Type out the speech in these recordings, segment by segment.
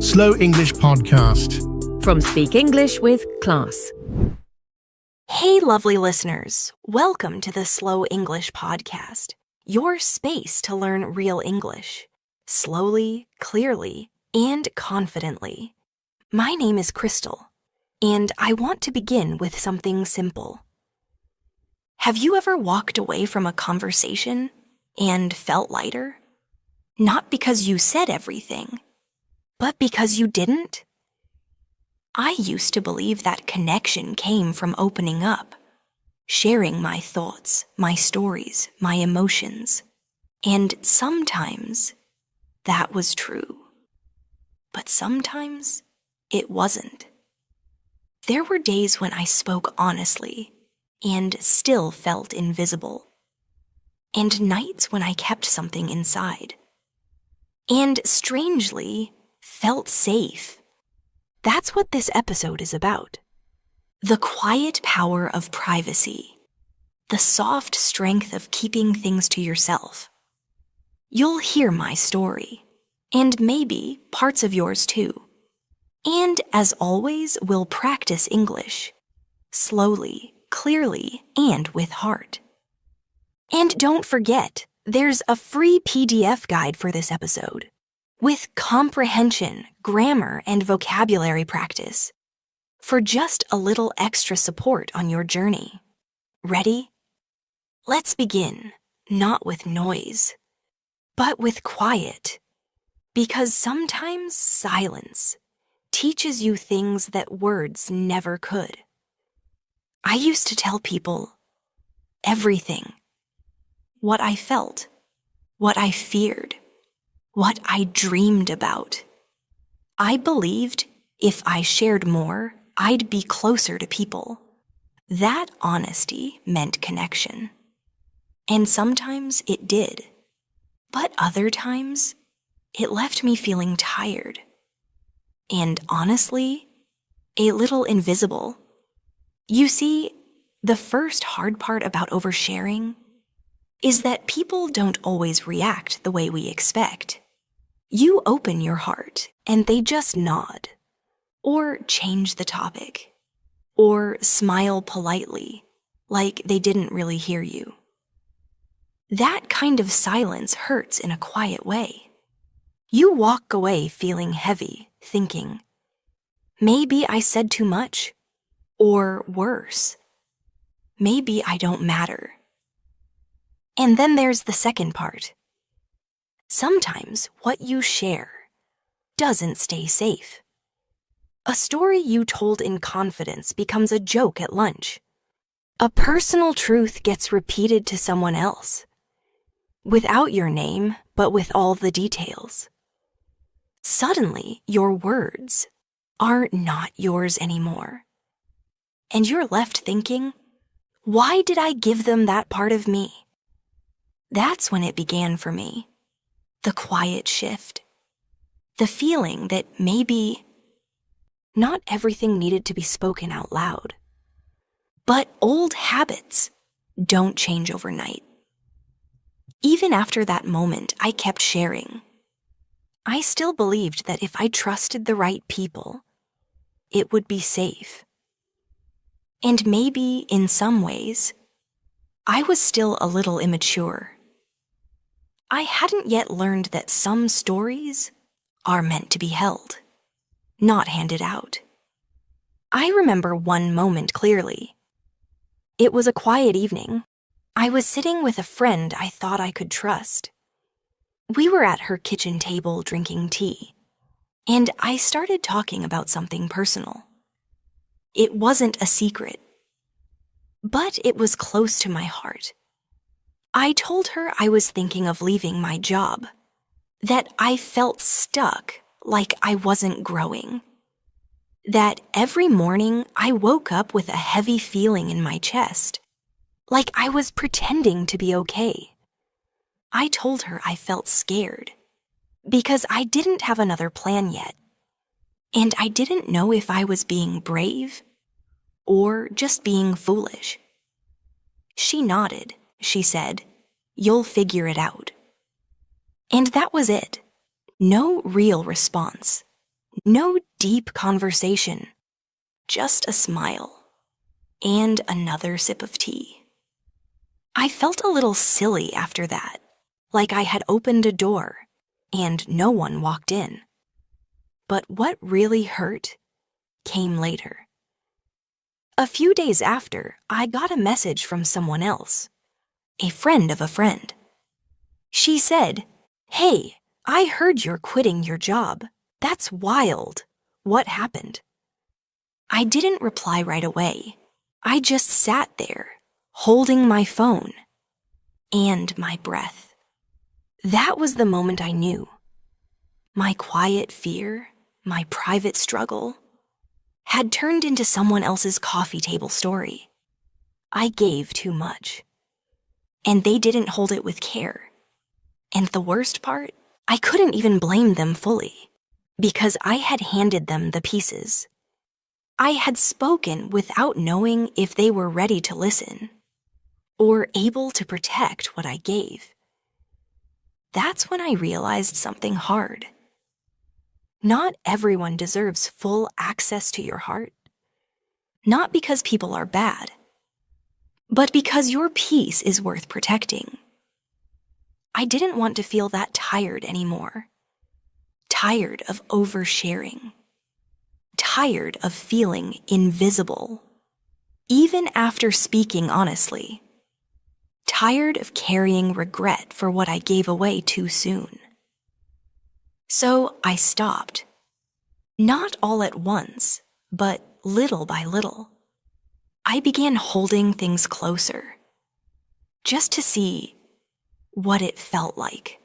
Slow English Podcast. From Speak English with Class. Hey, lovely listeners. Welcome to the Slow English Podcast, your space to learn real English, slowly, clearly, and confidently. My name is Crystal, and I want to begin with something simple. Have you ever walked away from a conversation and felt lighter? Not because you said everything, but because you didn't? I used to believe that connection came from opening up, sharing my thoughts, my stories, my emotions. And sometimes that was true. But sometimes it wasn't. There were days when I spoke honestly and still felt invisible. And nights when I kept something inside. And strangely, felt safe. That's what this episode is about. The quiet power of privacy. The soft strength of keeping things to yourself. You'll hear my story, and maybe parts of yours too. And as always, we'll practice English. Slowly, clearly, and with heart. And don't forget, there's a free PDF guide for this episode, with comprehension, grammar, and vocabulary practice, for just a little extra support on your journey. Ready? Let's begin, not with noise, but with quiet, because sometimes silence teaches you things that words never could. I used to tell people everything. What I felt, what I feared, what I dreamed about. I believed if I shared more, I'd be closer to people. That honesty meant connection. And sometimes it did. But other times, it left me feeling tired. And honestly, a little invisible. You see, the first hard part about oversharing is that people don't always react the way we expect. You open your heart and they just nod, or change the topic, or smile politely, like they didn't really hear you. That kind of silence hurts in a quiet way. You walk away feeling heavy, thinking, maybe I said too much, or worse, maybe I don't matter. And then there's the second part. Sometimes what you share doesn't stay safe. A story you told in confidence becomes a joke at lunch. A personal truth gets repeated to someone else, without your name, but with all the details. Suddenly, your words are not yours anymore. And you're left thinking, why did I give them that part of me? That's when it began for me. The quiet shift. The feeling that maybe not everything needed to be spoken out loud. But old habits don't change overnight. Even after that moment, I kept sharing. I still believed that if I trusted the right people, it would be safe. And maybe, in some ways, I was still a little immature. I hadn't yet learned that some stories are meant to be held, not handed out. I remember one moment clearly. It was a quiet evening. I was sitting with a friend I thought I could trust. We were at her kitchen table drinking tea, and I started talking about something personal. It wasn't a secret, but it was close to my heart. I told her I was thinking of leaving my job, that I felt stuck, like I wasn't growing, that every morning I woke up with a heavy feeling in my chest, like I was pretending to be okay. I told her I felt scared, because I didn't have another plan yet, and I didn't know if I was being brave or just being foolish. She nodded. She said, "You'll figure it out." And that was it. No real response. No deep conversation, just a smile and another sip of tea. I felt a little silly after that, like I had opened a door and no one walked in. But what really hurt came later. A few days after, I got a message from someone else, a friend of a friend. She said, "Hey, I heard you're quitting your job. That's wild. What happened?" I didn't reply right away. I just sat there, holding my phone and my breath. That was the moment I knew. My quiet fear, my private struggle, had turned into someone else's coffee table story. I gave too much, and they didn't hold it with care. And the worst part, I couldn't even blame them fully, because I had handed them the pieces. I had spoken without knowing if they were ready to listen, or able to protect what I gave. That's when I realized something hard. Not everyone deserves full access to your heart. Not because people are bad, but because your peace is worth protecting. I didn't want to feel that tired anymore. Tired of oversharing. Tired of feeling invisible. Even after speaking honestly. Tired of carrying regret for what I gave away too soon. So I stopped. Not all at once, but little by little. I began holding things closer, just to see what it felt like.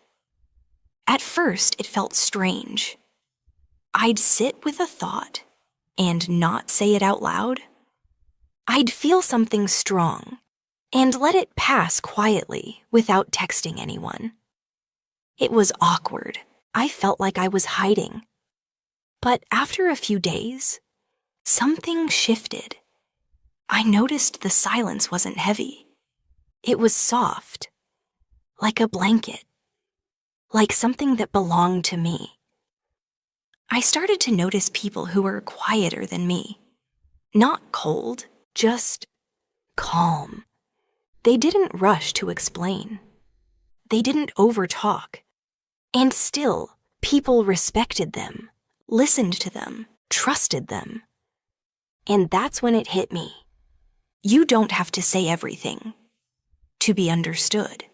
At first, it felt strange. I'd sit with a thought and not say it out loud. I'd feel something strong and let it pass quietly without texting anyone. It was awkward. I felt like I was hiding. But after a few days, something shifted. I noticed the silence wasn't heavy. It was soft, like a blanket, like something that belonged to me. I started to notice people who were quieter than me. Not cold, just calm. They didn't rush to explain. They didn't overtalk. And still, people respected them, listened to them, trusted them. And that's when it hit me. You don't have to say everything to be understood.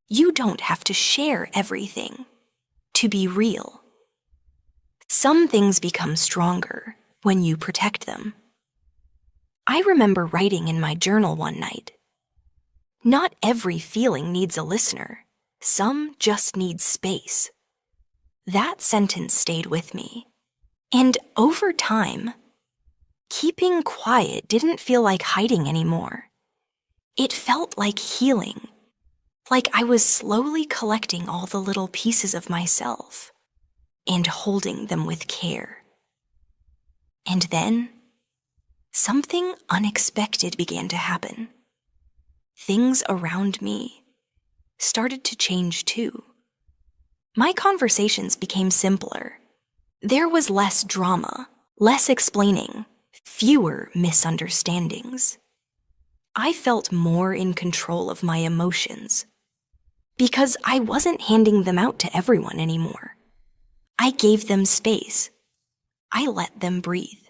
You don't have to share everything to be real. Some things become stronger when you protect them. I remember writing in my journal one night, "Not every feeling needs a listener. Some just need space." That sentence stayed with me. And over time, keeping quiet didn't feel like hiding anymore. It felt like healing, like I was slowly collecting all the little pieces of myself and holding them with care. And then, something unexpected began to happen. Things around me started to change too. My conversations became simpler. There was less drama, less explaining, fewer misunderstandings. I felt more in control of my emotions because I wasn't handing them out to everyone anymore. I gave them space. I let them breathe.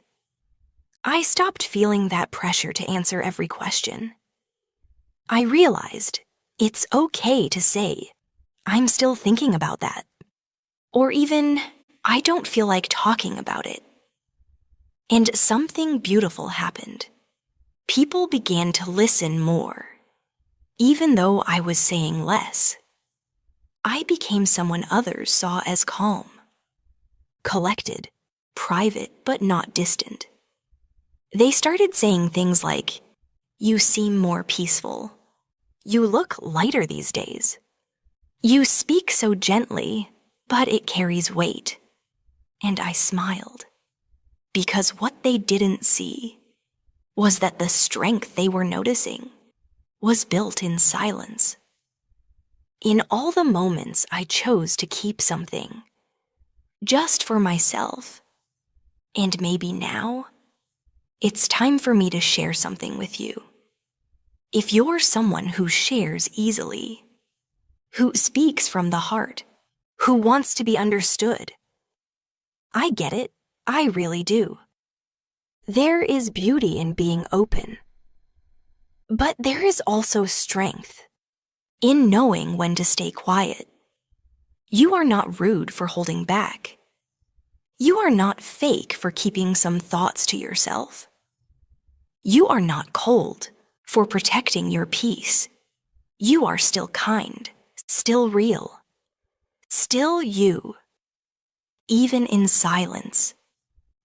I stopped feeling that pressure to answer every question. I realized it's okay to say, "I'm still thinking about that," or even, "I don't feel like talking about it." And something beautiful happened. People began to listen more. Even though I was saying less, I became someone others saw as calm, collected, private but not distant. They started saying things like, "You seem more peaceful. You look lighter these days. You speak so gently, but it carries weight." And I smiled, because what they didn't see was that the strength they were noticing was built in silence. In all the moments I chose to keep something, just for myself. And maybe now, it's time for me to share something with you. If you're someone who shares easily, who speaks from the heart, who wants to be understood, I get it, I really do. There is beauty in being open. But there is also strength in knowing when to stay quiet. You are not rude for holding back. You are not fake for keeping some thoughts to yourself. You are not cold for protecting your peace. You are still kind, still real, still you, even in silence,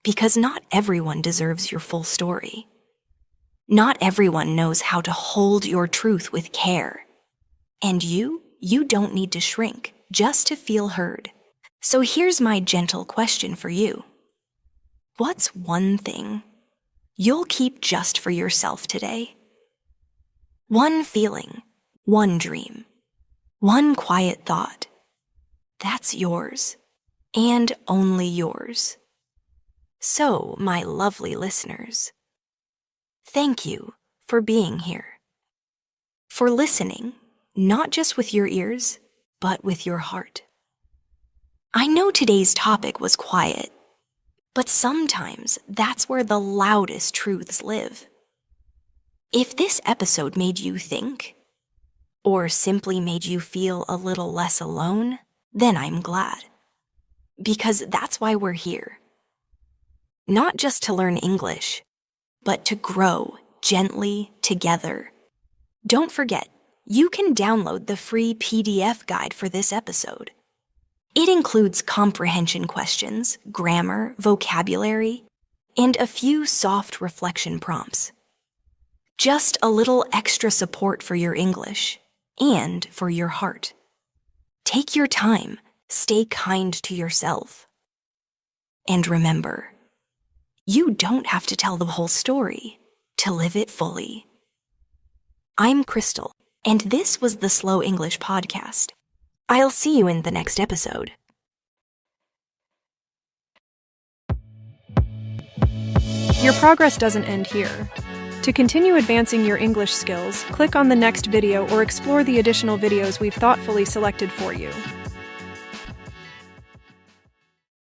because not everyone deserves your full story. Not everyone knows how to hold your truth with care. And you don't need to shrink just to feel heard. So here's my gentle question for you. What's one thing you'll keep just for yourself today? One feeling, one dream, one quiet thought. That's yours, and only yours. So, my lovely listeners, thank you for being here, for listening, not just with your ears, but with your heart. I know today's topic was quiet, but sometimes that's where the loudest truths live. If this episode made you think, or simply made you feel a little less alone, then I'm glad. Because that's why we're here. Not just to learn English, but to grow gently together. Don't forget, you can download the free PDF guide for this episode. It includes comprehension questions, grammar, vocabulary, and a few soft reflection prompts. Just a little extra support for your English and for your heart. Take your time, stay kind to yourself. And remember, you don't have to tell the whole story to live it fully. I'm Crystal, and this was the Slow English Podcast. I'll see you in the next episode. Your progress doesn't end here. To continue advancing your English skills, click on the next video or explore the additional videos we've thoughtfully selected for you.